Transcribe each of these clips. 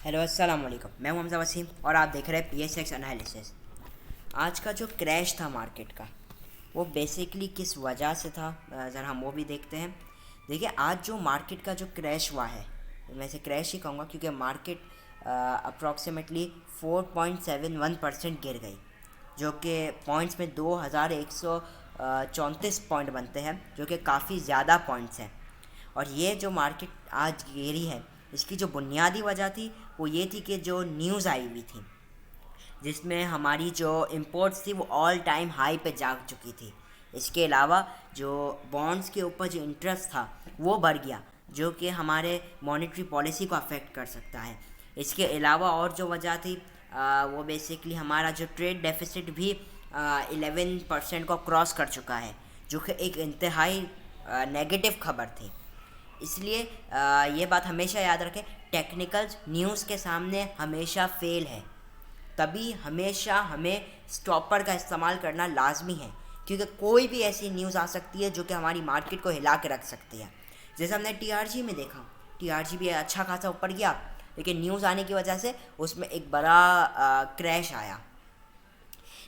Hello अस्सलाम वालेकुम। मैं हूं हमज़ा वसीम और आप देख रहे हैं PSX एनालिसिस। आज का जो क्रैश था मार्केट का, वो बेसिकली किस वजह से था, ज़रा हम वो भी देखते हैं। देखिए, आज जो मार्केट का जो क्रैश हुआ है, मैं इसे क्रैश ही कहूँगा क्योंकि मार्केट अप्रॉक्सीमेटली 4.71% गिर गई, जो कि पॉइंट्स में 2134 पॉइंट बनते हैं, जो कि काफ़ी ज़्यादा पॉइंट्स हैं। और ये जो मार्केट आज गिरी है, इसकी जो बुनियादी वजह थी वो ये थी कि जो न्यूज़ आई हुई थी, जिसमें हमारी जो इंपोर्ट्स थी वो ऑल टाइम हाई पे जा चुकी थी। इसके अलावा जो बॉन्ड्स के ऊपर जो इंटरेस्ट था वो बढ़ गया, जो कि हमारे मॉनेटरी पॉलिसी को अफेक्ट कर सकता है। इसके अलावा और जो वजह थी वो बेसिकली हमारा जो ट्रेड डेफिसिट भी 11% को क्रॉस कर चुका है, जो कि एक इंतहाई नेगेटिव खबर थी। इसलिए ये बात हमेशा याद रखें, टेक्निकल्स न्यूज़ के सामने हमेशा फेल है। तभी हमेशा हमें स्टॉपर का इस्तेमाल करना लाजमी है, क्योंकि कोई भी ऐसी न्यूज़ आ सकती है जो कि हमारी मार्केट को हिला के रख सकती है। जैसे हमने TRG में देखा, TRG भी अच्छा खासा ऊपर गया, लेकिन न्यूज़ आने की वजह से उसमें एक बड़ा क्रैश आया।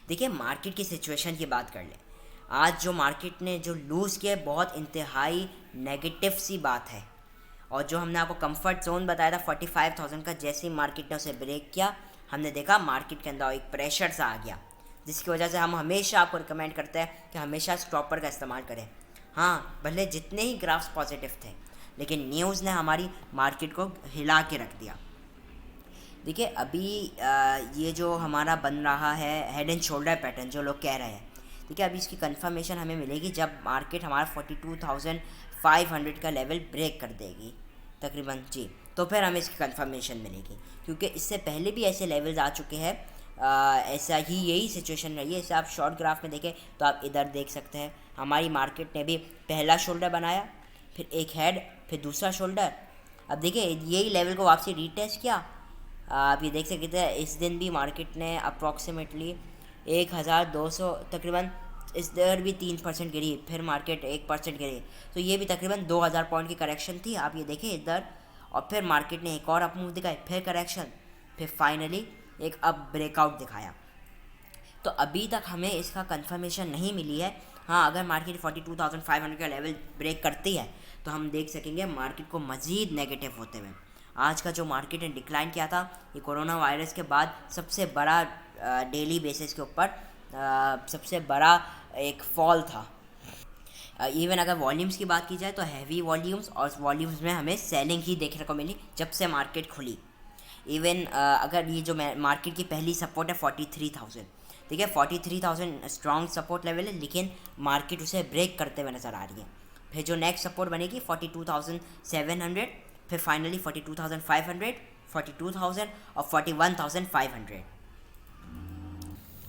देखिए, मार्केट की सिचुएशन की बात कर लें। आज जो मार्केट ने जो लूज़ किया है, बहुत इंतहाई नेगेटिव सी बात है। और जो हमने आपको कंफर्ट जोन बताया था 45,000 का, जैसे ही मार्केट ने उसे ब्रेक किया, हमने देखा मार्केट के अंदर एक प्रेशर सा आ गया, जिसकी वजह से हम हमेशा आपको रिकमेंड करते हैं कि हमेशा स्टॉपर का इस्तेमाल करें। हाँ, भले जितने ही ग्राफ्स पॉजिटिव थे, लेकिन न्यूज़ ने हमारी मार्केट को हिला के रख दिया। देखिए, अभी ये जो हमारा बन रहा है हेड एंड शोल्डर पैटर्न, जो लोग कह रहे हैं, ठीक है, अभी इसकी कंफर्मेशन हमें मिलेगी जब मार्केट हमारा 42,500 का लेवल ब्रेक कर देगी तकरीबन जी, तो फिर हमें इसकी कंफर्मेशन मिलेगी। क्योंकि इससे पहले भी ऐसे लेवल्स आ चुके हैं, ऐसा ही यही सिचुएशन रही है। इसे आप शॉर्ट ग्राफ में देखें तो आप इधर देख सकते हैं, हमारी मार्केट ने भी पहला शोल्डर बनाया, फिर एक हेड, फिर दूसरा शोल्डर। अब देखिए, यही लेवल को वापसी रीटेस्ट किया। आप ये देख सकते हैं, इस दिन भी मार्केट ने अप्रॉक्सीमेटली 1,200 तकरीबन, इस दर भी 3% गिरी, फिर मार्केट 1% गिरी, तो ये भी तकरीबन 2,000 पॉइंट की करेक्शन थी। आप ये देखें इधर, और फिर मार्केट ने एक और अप मूव दिखाई, फिर करेक्शन, फिर फाइनली एक अप ब्रेकआउट दिखाया। तो अभी तक हमें इसका कंफर्मेशन नहीं मिली है। हाँ, अगर मार्केट 42,500 का लेवल ब्रेक करती है तो हम देख सकेंगे मार्केट को मज़ीद नेगेटिव होते हुए। आज का जो मार्केट ने डिक्लाइन किया था, ये कोरोना वायरस के बाद सबसे बड़ा डेली बेसिस के ऊपर सबसे बड़ा एक फॉल था। इवन अगर वॉल्यूम्स की बात की जाए तो हैवी वॉल्यूम्स, और वॉल्यूम्स में हमें सेलिंग ही देखने को मिली जब से मार्केट खुली। इवन अगर ये जो मार्केट की पहली सपोर्ट है 43,000, ठीक है, 43,000 स्ट्रॉन्ग सपोर्ट लेवल है, लेकिन मार्केट उसे ब्रेक करते हुए नज़र आ रही है। फिर जो नेक्स्ट सपोर्ट बनेगी 42,700, फिर फाइनली 42,500, 42,000 और 41,500।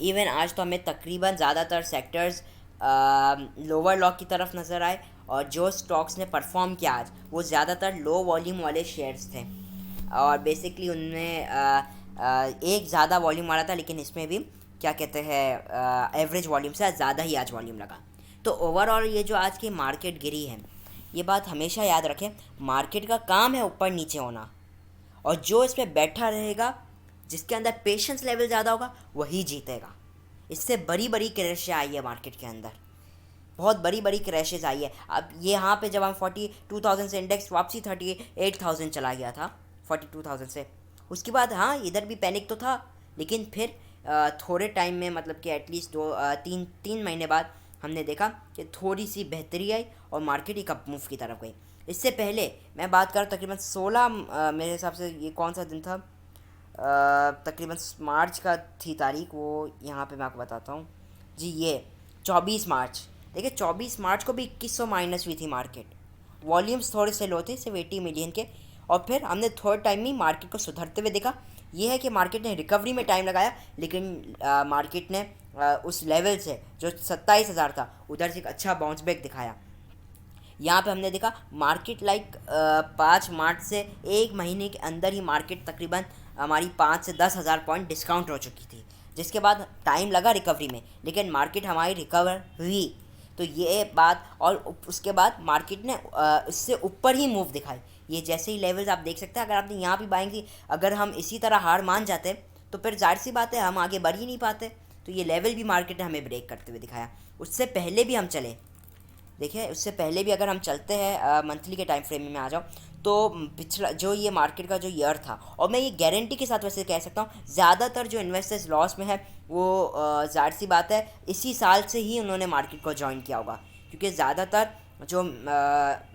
इवन आज तो हमें तकरीबन ज़्यादातर सेक्टर्स लोअर लॉ की तरफ नज़र आए, और जो स्टॉक्स ने परफॉर्म किया आज, वो ज़्यादातर लो वॉल्यूम वाले शेयर्स थे। और बेसिकली उनमें एक ज़्यादा वॉल्यूम आ रहा था, लेकिन इसमें भी क्या कहते हैं, एवरेज वॉल्यूम से ज़्यादा ही आज वॉल्यूम लगा। तो ओवरऑल ये जो आज की मार्केट गिरी है, ये बात हमेशा याद रखें, मार्केट का काम है ऊपर नीचे होना, और जो इस पर बैठा रहेगा, जिसके अंदर पेशेंस लेवल ज़्यादा होगा, वही जीतेगा। इससे बड़ी बड़ी क्रैशें आई है मार्केट के अंदर, बहुत बड़ी बड़ी क्रैशेस आई है। अब ये यहाँ पे जब हम 42,000 से इंडेक्स वापसी 38,000 चला गया था 42,000 से, उसके बाद हाँ, इधर भी पैनिक तो था, लेकिन फिर थोड़े टाइम में, मतलब कि एटलीस्ट तीन महीने बाद हमने देखा कि थोड़ी सी बेहतरी आई और मार्केट एक अप मूव की तरफ गई। इससे पहले मैं बात करूँ, तकरीबन 16 मेरे हिसाब से ये कौन सा दिन था, तकरीबन मार्च का थी तारीख, वो यहाँ पे मैं आपको बताता हूँ जी, ये 24 मार्च। देखिए, 24 मार्च को भी 2100 माइनस हुई थी मार्केट, वॉल्यूम्स थोड़े से लो थे, सिर्फ 80 मिलियन के। और फिर हमने थर्ड टाइम में मार्केट को सुधरते हुए देखा। ये है कि मार्केट ने रिकवरी में टाइम लगाया, लेकिन मार्केट ने उस लेवल से जो 27,000 था, उधर से एक अच्छा बाउंस बैक दिखाया। यहाँ पे हमने देखा मार्केट 5 मार्च से एक महीने के अंदर ही मार्केट तकरीबन हमारी 5 से 10,000 पॉइंट डिस्काउंट हो चुकी थी, जिसके बाद टाइम लगा रिकवरी में, लेकिन मार्केट हमारी रिकवर हुई। तो ये बात, और उसके बाद मार्केट ने इससे ऊपर ही मूव दिखाई। ये जैसे ही लेवल्स आप देख सकते हैं, अगर आपने यहाँ भी बाइंग की, अगर हम इसी तरह हार मान जाते तो फिर जाहिर सी बात है हम आगे बढ़ ही नहीं पाते। तो ये लेवल भी मार्केट ने हमें ब्रेक करते हुए दिखाया। उससे पहले भी हम चले, देखिए उससे पहले भी अगर हम चलते हैं मंथली के टाइम फ्रेम में आ जाओ, तो पिछला जो ये मार्केट का जो ईयर था, और मैं ये गारंटी के साथ वैसे कह सकता हूँ ज़्यादातर जो इन्वेस्टर्स लॉस में है वो जाहिर सी बात है इसी साल से ही उन्होंने मार्केट को ज्वाइन किया होगा, क्योंकि ज़्यादातर जो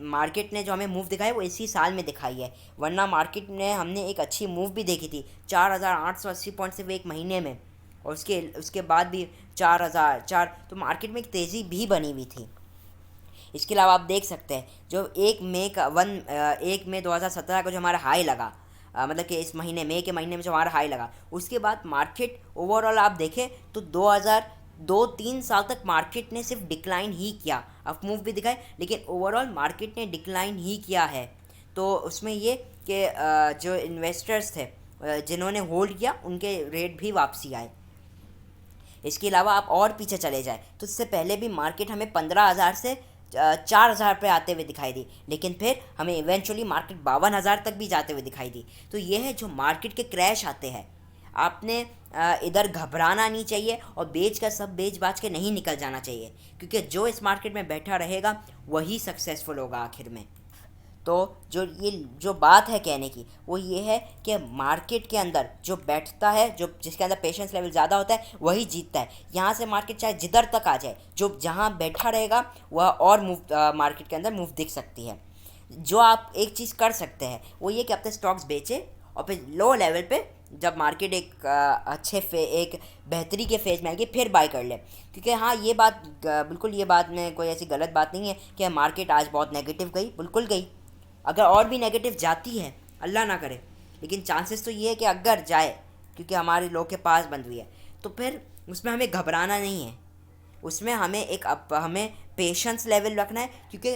मार्केट ने जो हमें मूव दिखाई वो इसी साल में दिखाई है। वरना मार्केट ने हमने एक अच्छी मूव भी देखी थी 4,880 पॉइंट सिर्फ एक महीने में, और उसके बाद भी 4,004, तो मार्केट में एक तेज़ी भी बनी हुई थी। इसके अलावा आप देख सकते हैं जो 1 मई 2017 को जो हमारा हाई लगा, मतलब कि इस महीने मई के महीने में जो हमारा हाई लगा, उसके बाद मार्केट ओवरऑल आप देखें तो 2-3 साल तक मार्केट ने सिर्फ डिक्लाइन ही किया। अब मूव भी दिखाए लेकिन ओवरऑल मार्केट ने डिक्लाइन ही किया है। तो उसमें ये कि जो इन्वेस्टर्स थे जिन्होंने होल्ड किया उनके रेट भी वापसी आए। इसके अलावा आप और पीछे चले जाए तो इससे पहले भी मार्केट हमें 15,000 से 4,000 पे आते हुए दिखाई दी, लेकिन फिर हमें इवेंचुअली मार्केट 52,000 तक भी जाते हुए दिखाई दी। तो ये है जो मार्केट के क्रैश आते हैं, आपने इधर घबराना नहीं चाहिए और बेच बाच के नहीं निकल जाना चाहिए, क्योंकि जो इस मार्केट में बैठा रहेगा वही सक्सेसफुल होगा आखिर में। तो जो बात है कहने की वो ये है कि मार्केट के अंदर जो बैठता है, जो जिसके अंदर पेशेंस लेवल ज़्यादा होता है वही जीतता है। यहाँ से मार्केट चाहे जिधर तक आ जाए, जो जहाँ बैठा रहेगा वह और मूव मार्केट के अंदर मूव दिख सकती है। जो आप एक चीज़ कर सकते हैं वो ये कि अपने स्टॉक्स बेचें और फिर लो लेवल पे जब मार्केट एक बेहतरी के फेज़ में आएगी फिर बाय कर ले। क्योंकि हाँ ये बात बिल्कुल, ये बात में कोई ऐसी गलत बात नहीं है कि मार्केट आज बहुत नेगेटिव गई, बिल्कुल गई। अगर और भी नेगेटिव जाती है अल्लाह ना करे, लेकिन चांसेस तो ये है कि अगर जाए, क्योंकि हमारे लोग के पास बंद हुई है, तो फिर उसमें हमें घबराना नहीं है। उसमें हमें पेशेंस लेवल रखना है, क्योंकि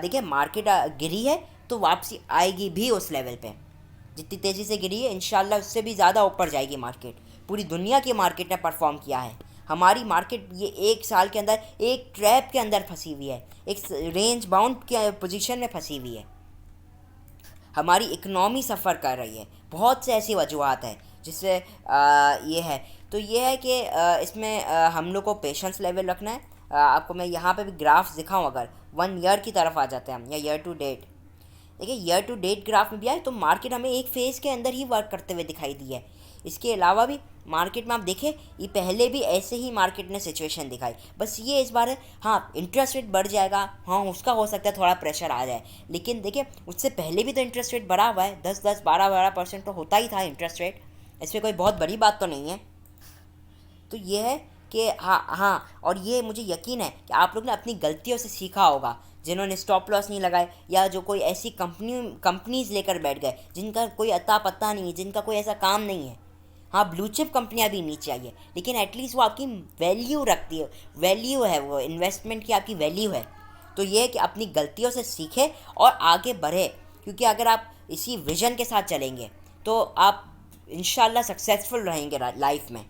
देखिए मार्केट गिरी है तो वापसी आएगी भी उस लेवल पे। जितनी तेज़ी से गिरी है इंशाल्लाह उससे भी ज़्यादा ऊपर जाएगी मार्केट। पूरी दुनिया की मार्केट ने परफॉर्म किया है, हमारी मार्केट ये एक साल के अंदर एक ट्रैप के अंदर फंसी हुई है, एक रेंज बाउंड के पोजीशन में फंसी हुई है। हमारी इकनॉमी सफ़र कर रही है, बहुत से ऐसी वजूहत हैं जिससे ये है। तो ये है कि इसमें हम लोग को पेशेंस लेवल रखना है। आपको मैं यहाँ पे भी ग्राफ्स दिखाऊँ, अगर 1 ईयर की तरफ आ जाते हैं हम, या ईयर टू डेट, देखिए ईयर टू डेट ग्राफ में भी आए तो मार्केट हमें एक फेज़ के अंदर ही वर्क करते हुए दिखाई दी है। इसके अलावा भी मार्केट में आप देखें ये पहले भी ऐसे ही मार्केट ने सिचुएशन दिखाई, बस ये इस बार है हाँ इंटरेस्ट रेट बढ़ जाएगा, हाँ उसका हो सकता है थोड़ा प्रेशर आ जाए, लेकिन देखिए उससे पहले भी तो इंटरेस्ट रेट बढ़ा हुआ है, 10-10 12% तो होता ही था इंटरेस्ट रेट, इसमें कोई बहुत बड़ी बात तो नहीं है। तो ये है कि हाँ, और ये मुझे यकीन है कि आप लोग ने अपनी गलतियों से सीखा होगा, जिन्होंने स्टॉप लॉस नहीं लगाए, या जो कोई ऐसी कंपनीज लेकर बैठ गए जिनका कोई अता पता नहीं है, जिनका कोई ऐसा काम नहीं है। हाँ ब्लू चिप कंपनियाँ भी नीचे आई है, लेकिन एटलीस्ट वो आपकी वैल्यू रखती है, वैल्यू है, वो इन्वेस्टमेंट की आपकी वैल्यू है। तो ये है कि अपनी गलतियों से सीखें और आगे बढ़े, क्योंकि अगर आप इसी विजन के साथ चलेंगे तो आप इंशाल्लाह सक्सेसफुल रहेंगे लाइफ में।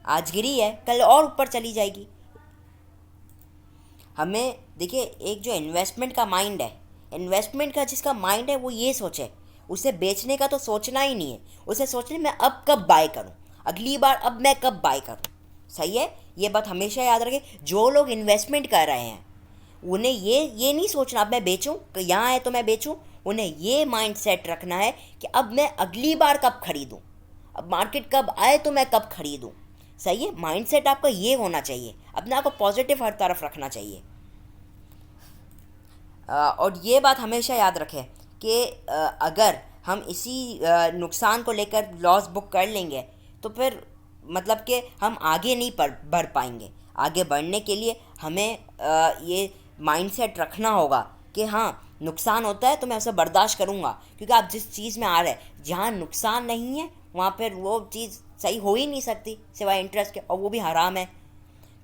आज गिरी है कल और ऊपर चली जाएगी। हमें देखिए एक जो इन्वेस्टमेंट का माइंड है, इन्वेस्टमेंट का जिसका माइंड है वो ये सोचे, उसे बेचने का तो सोचना ही नहीं है, उसे सोचना मैं अब कब बाय करूं, अगली बार अब मैं कब बाय करूं। सही है, ये बात हमेशा याद रखें। जो लोग इन्वेस्टमेंट कर रहे हैं उन्हें ये नहीं सोचना अब मैं बेचूं, यहाँ है तो मैं बेचूं। उन्हें ये माइंड सेट रखना है कि अब मैं अगली बार कब खरीदूं, अब मार्केट कब आए तो मैं कब खरीदूं। सही है, माइंडसेट आपका ये होना चाहिए, अपने आप को पॉजिटिव हर तरफ रखना चाहिए। और ये बात हमेशा याद रखें कि अगर हम इसी नुकसान को लेकर लॉस बुक कर लेंगे तो फिर मतलब कि हम आगे नहीं बढ़ पाएंगे। आगे बढ़ने के लिए हमें ये माइंडसेट रखना होगा कि हाँ नुकसान होता है तो मैं उसे बर्दाश्त करूँगा, क्योंकि आप जिस चीज़ में आ रहे हैं जहाँ नुकसान नहीं है वहाँ पर वो चीज़ सही हो ही नहीं सकती सिवाय इंटरेस्ट के, और वो भी हराम है।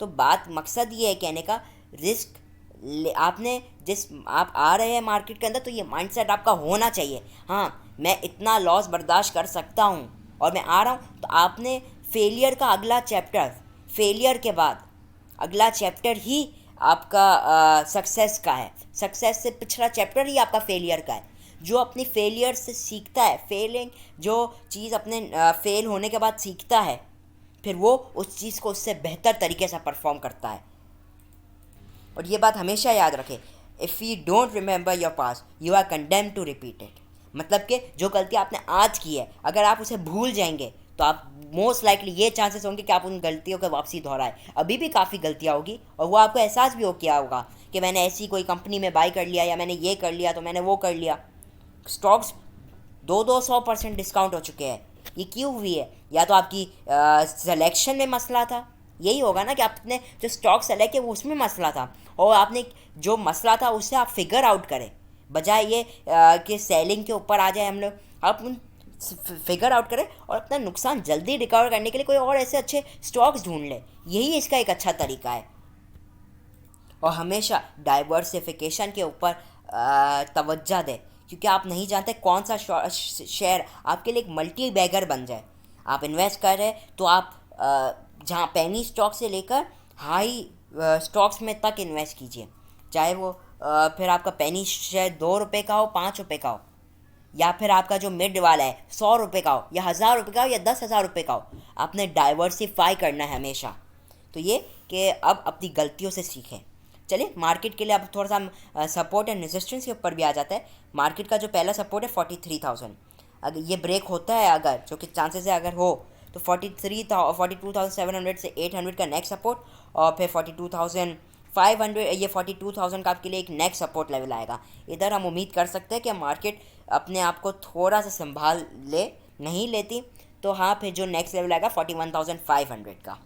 तो बात मकसद ये है कहने का, रिस्क आपने आप आ रहे हैं मार्केट के अंदर तो ये माइंडसेट आपका होना चाहिए, हाँ मैं इतना लॉस बर्दाश्त कर सकता हूँ और मैं आ रहा हूँ। तो आपने फेलियर का अगला चैप्टर, फेलियर के बाद अगला चैप्टर ही आपका सक्सेस का है, सक्सेस से पिछला चैप्टर ही आपका फेलियर का है। जो अपनी फेलियर से सीखता है, फेलिंग जो चीज़ अपने फेल होने के बाद सीखता है, फिर वो उस चीज़ को उससे बेहतर तरीके से परफॉर्म करता है। और ये बात हमेशा याद रखें, if you don't remember your past you are condemn to repeat it. मतलब कि जो गलती आपने आज की है, अगर आप उसे भूल जाएंगे तो आप मोस्ट लाइकली ये चांसेस होंगे कि आप उन गलतियों को वापसी दोहराए। अभी भी काफ़ी गलतियाँ होगी और वो आपको एहसास भी हो किया होगा कि मैंने ऐसी कोई कंपनी में बाई कर लिया, या मैंने ये कर लिया, तो मैंने वो कर लिया। स्टॉक्स 200% डिस्काउंट हो चुके हैं। ये क्यों हुई है? या तो आपकी सिलेक्शन में मसला था, यही होगा ना कि आपने जो स्टॉक सेलेक्ट किया वो उसमें मसला था, और आपने जो मसला था उससे आप फिगर आउट करें, बजाय ये कि सेलिंग के ऊपर आ जाए हम लोग। आप उन फिगर आउट करें और अपना नुकसान जल्दी रिकवर करने के लिए कोई और ऐसे अच्छे स्टॉक्स ढूंढ लें, यही इसका एक अच्छा तरीका है। और हमेशा डाइवर्सिफिकेशन के ऊपर तवज्जो दें, क्योंकि आप नहीं जानते कौन सा शेयर आपके लिए एक मल्टी बैगर बन जाए। आप इन्वेस्ट कर रहे हैं तो आप जहाँ पेनी स्टॉक से लेकर हाई स्टॉक्स में तक इन्वेस्ट कीजिए, चाहे वो फिर आपका पेनी शेयर 2 रुपये का हो, 5 रुपये का हो, या फिर आपका जो मिड वाला है 100 रुपये का हो, या 1000 रुपये का हो, या 10,000 रुपये का हो। आपने डाइवर्सिफाई करना है हमेशा। तो ये कि अब अपनी गलतियों से सीखें। चलिए मार्केट के लिए अब थोड़ा सा सपोर्ट एंड रेजिस्टेंस के ऊपर भी आ जाता है। मार्केट का जो पहला सपोर्ट है 43,000, अगर ये ब्रेक होता है, अगर जो कि चांसेस है अगर हो, तो 42,700 से 800 का नेक्स्ट सपोर्ट, और फिर 42,500, ये 42,000 का आपके लिए एक नेक्स्ट सपोर्ट लेवल आएगा। इधर हम उम्मीद कर सकते हैं कि मार्केट अपने आप को थोड़ा सा संभाल ले, नहीं लेती तो हाँ, फिर जो नेक्स्ट लेवल आएगा 41,500 का।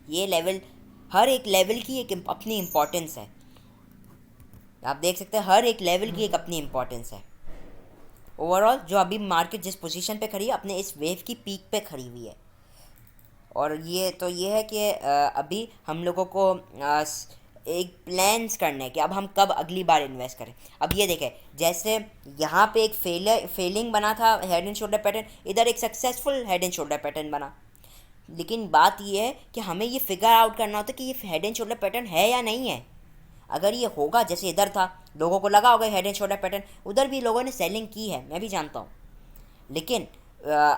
ये लेवल, हर एक लेवल की एक अपनी इम्पोर्टेंस है। आप देख सकते हैं हर एक लेवल की एक अपनी इम्पोर्टेंस है। ओवरऑल जो अभी मार्केट जिस पोजीशन पे खड़ी है, अपने इस वेव की पीक पे खड़ी हुई है। और ये है कि अभी हम लोगों को एक प्लान्स करने हैं कि अब हम कब अगली बार इन्वेस्ट करें। अब ये देखें, जैसे यहाँ पे एक फेलिंग बना था हेड एंड शोल्डर पैटर्न, इधर एक successful head and shoulder pattern बना। लेकिन बात ये है कि हमें ये फिगर आउट करना होता है कि ये हेड एंड शोल्डर पैटर्न है या नहीं है। अगर ये होगा, जैसे इधर था, लोगों को लगा होगा हेड एंड शोल्डर पैटर्न, उधर भी लोगों ने सेलिंग की है, मैं भी जानता हूँ। लेकिन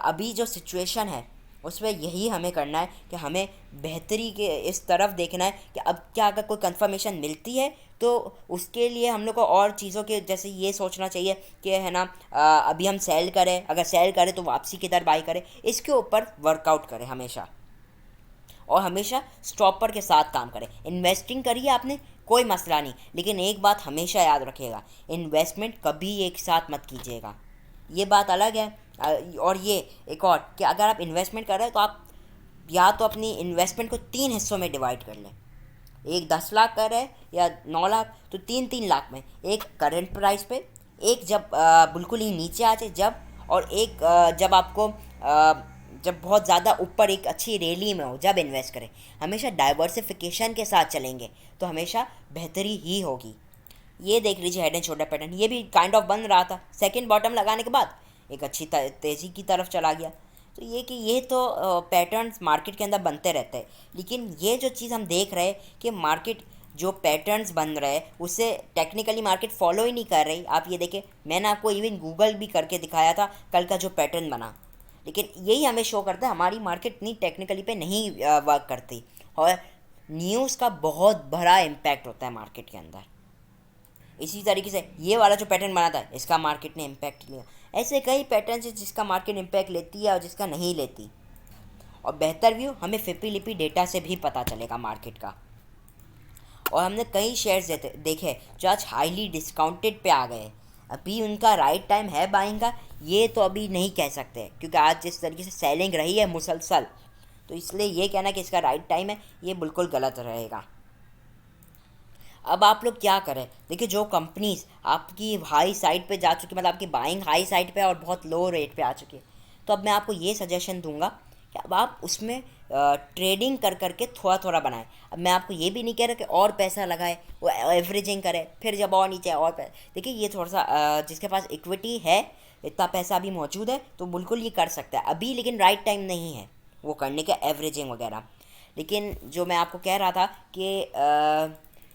अभी जो सिचुएशन है उसमें यही हमें करना है कि हमें बेहतरी के इस तरफ देखना है कि अब क्या अगर कोई कंफर्मेशन मिलती है तो उसके लिए हम लोग को और चीज़ों के जैसे ये सोचना चाहिए कि है ना, अभी हम सेल करें, अगर सेल करें तो वापसी किधर बाई करें, इसके ऊपर वर्कआउट करें हमेशा। और हमेशा स्टॉपर के साथ काम करें। इन्वेस्टिंग करिए आपने, कोई मसला नहीं, लेकिन एक बात हमेशा याद रखिएगा, इन्वेस्टमेंट कभी एक साथ मत कीजिएगा, ये बात अलग है। और ये एक और कि अगर आप इन्वेस्टमेंट कर रहे हैं तो आप या तो अपनी इन्वेस्टमेंट को 3 हिस्सों में डिवाइड कर लें। एक 10 लाख कर रहे हैं या 9 लाख, तो 3-3 लाख में, एक करंट प्राइस पे, एक जब बिल्कुल ही नीचे आ जाए जब, और एक जब आपको जब बहुत ज़्यादा ऊपर एक अच्छी रैली में हो जब इन्वेस्ट करें। हमेशा डाइवर्सिफिकेशन के साथ चलेंगे तो हमेशा बेहतरी ही होगी। ये देख लीजिए हेड एंड शोल्डर पैटर्न, ये भी काइंड ऑफ बन रहा था, सेकंड बॉटम लगाने के बाद एक अच्छी तेज़ी की तरफ चला गया। तो ये तो पैटर्न्स मार्केट के अंदर बनते रहते हैं। लेकिन ये जो चीज़ हम देख रहे हैं कि मार्केट जो पैटर्न्स बन रहे हैं उससे टेक्निकली मार्केट फॉलो ही नहीं कर रही। आप ये देखें, मैंने आपको इवन गूगल भी करके दिखाया था कल का जो पैटर्न बना, लेकिन यही हमें शो करता है हमारी मार्केट इतनी टेक्निकली पे नहीं वर्क करती, और न्यूज़ का बहुत बड़ा इम्पैक्ट होता है मार्केट के अंदर। इसी तरीके से ये वाला जो पैटर्न बना था इसका मार्केट ने इम्पैक्ट लिया। ऐसे कई पैटर्न है जिसका मार्केट इम्पैक्ट लेती है और जिसका नहीं लेती। और बेहतर व्यू हमें फिपी लिपी डेटा से भी पता चलेगा मार्केट का। और हमने कई शेयर्स देखे जो आज हाईली डिस्काउंटेड पे आ गए। अभी उनका राइट टाइम है बाइंग का, ये तो अभी नहीं कह सकते, क्योंकि आज जिस तरीके से सेलिंग रही है मुसलसल, तो इसलिए ये कहना कि इसका राइट टाइम है ये बिल्कुल गलत रहेगा। अब आप लोग क्या करें, देखिए जो कंपनीज आपकी हाई साइड पे जा चुकी, मतलब आपकी बाइंग हाई साइड पे और बहुत लो रेट पे आ चुकी है, तो अब मैं आपको ये सजेशन दूंगा कि अब आप उसमें ट्रेडिंग कर करके थोड़ा थोड़ा बनाएं। अब मैं आपको ये भी नहीं कह रहा कि और पैसा लगाए, वो एवरेजिंग करे, फिर जब और नीचे और पैसा, देखिए ये थोड़ा सा जिसके पास इक्विटी है, इतना पैसा अभी मौजूद है, तो बिल्कुल ये कर सकता है अभी, लेकिन राइट टाइम नहीं है वो करने का, एवरेजिंग वगैरह। लेकिन जो मैं आपको कह रहा था कि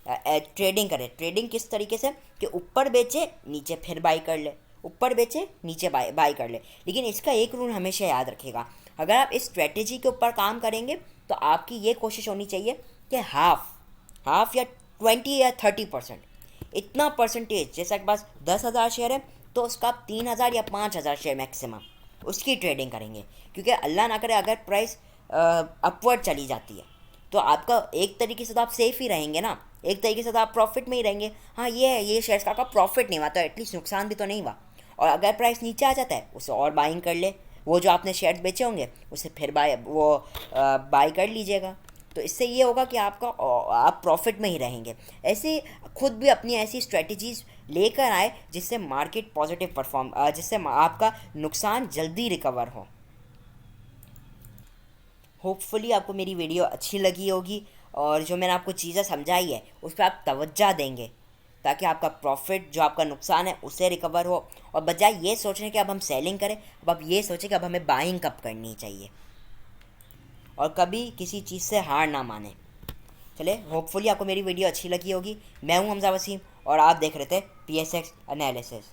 ट्रेडिंग करे। ट्रेडिंग किस तरीके से कि ऊपर बेचे नीचे फिर बाई कर ले, ऊपर बेचे नीचे बाई कर ले। लेकिन इसका एक रूल हमेशा याद रखेगा, अगर आप इस स्ट्रेटेजी के ऊपर काम करेंगे तो आपकी ये कोशिश होनी चाहिए कि हाफ या 20 या 30% इतना परसेंटेज, जैसे आपके पास 10,000 शेयर है तो उसका आप 3,000 या 5,000 शेयर मैक्सिमम उसकी ट्रेडिंग करेंगे। क्योंकि अल्लाह ना करे अगर प्राइस अपवर्ड चली जाती है तो आपका एक तरीके से तो आप सेफ ही रहेंगे ना, एक तरीके से तो आप प्रॉफिट में ही रहेंगे। हाँ ये है, ये शेयर्स का आपका प्रॉफिट नहीं हुआ तो एटलीस्ट नुकसान भी तो नहीं हुआ। और अगर प्राइस नीचे आ जाता है उसे और बाइंग कर ले, वो जो आपने शेयर्स बेचे होंगे उसे फिर बाई कर लीजिएगा। तो इससे ये होगा कि आप प्रॉफिट में ही रहेंगे। ऐसे खुद भी अपनी ऐसी स्ट्रेटजीज लेकर आए जिससे मार्केट पॉजिटिव जिससे आपका नुकसान जल्दी रिकवर हो। होपफुली आपको मेरी वीडियो अच्छी लगी होगी और जो मैंने आपको चीज़ें समझाई है उस पर आप तवज्जो देंगे ताकि आपका प्रॉफिट जो आपका नुकसान है उसे रिकवर हो। और बजाय ये सोचने कि अब हम सेलिंग करें, अब आप ये सोचें कि अब हमें बाइंग कब करनी चाहिए, और कभी किसी चीज़ से हार ना माने। चले, होपफुली आपको मेरी वीडियो अच्छी लगी होगी। मैं हूं हमजा वसीम और आप देख रहे थे PSX एनालिसिस।